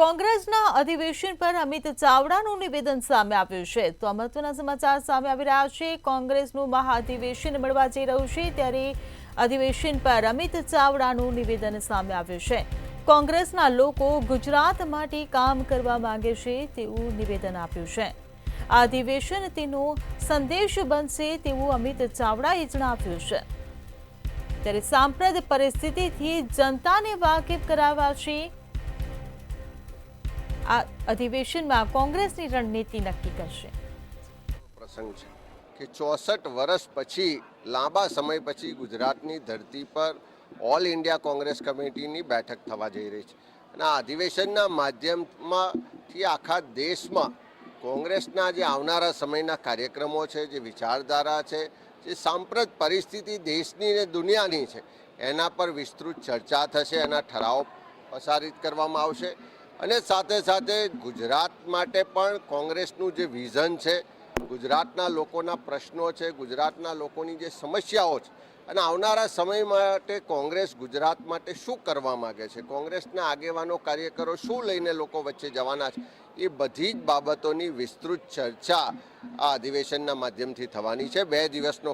કોંગ્રેસના અધિવેશન પર અમિત ચાવડાનું નિવેદન સામે આવ્યું છે તો મહત્વના સમાચાર સામે આવી રહ્યા છે। કોંગ્રેસનું મહાઅધિવેશન મળવા જઈ રહ્યું છે ત્યારે અધિવેશન પર અમિત ચાવડાનું નિવેદન સામે આવ્યું છે। કોંગ્રેસના લોકો ગુજરાત માટે કામ કરવા માંગે છે તેવું નિવેદન આપ્યું છે। આ અધિવેશન તેનો સંદેશ બનશે તેવું અમિત ચાવડાએ જણાવ્યું છે। ત્યારે સાંપ્રત પરિસ્થિતિથી જનતાને વાકેફ કરાવ્યા છે। આ અધિવેશનમાં કોંગ્રેસની રણનીતિ નક્કી કરશે। પ્રસંગ છે કે 64 વર્ષ પછી લાંબા સમય પછી ગુજરાતની ધરતી પર ઓલ ઇન્ડિયા કોંગ્રેસ કમિટીની બેઠક થવા જઈ રહી છે અને આ અધિવેશનના માધ્યમથી આખા દેશમાં કોંગ્રેસના જે આવનારા સમયના કાર્યક્રમો છે, જે વિચારધારા છે, જે સાંપ્રત પરિસ્થિતિ દેશની અને દુનિયાની છે એના પર વિસ્તૃત ચર્ચા થશે, એના ઠરાવો પસારિત કરવામાં આવશે અને સાથે સાથે ગુજરાત માટે પણ કોંગ્રેસનું જે વિઝન છે, ગુજરાતના લોકોના પ્રશ્નો છે, ગુજરાતના લોકોની જે સમસ્યાઓ છે અને આવનારા સમય માટે કોંગ્રેસ ગુજરાત માટે શું કરવા માગે છે, કોંગ્રેસના આગેવાનો કાર્યકરો શું લઈને લોકો વચ્ચે જવાના છે, એ બધી જ બાબતોની વિસ્તૃત ચર્ચા આ અધિવેશનના માધ્યમથી થવાની છે। 2 દિવસનો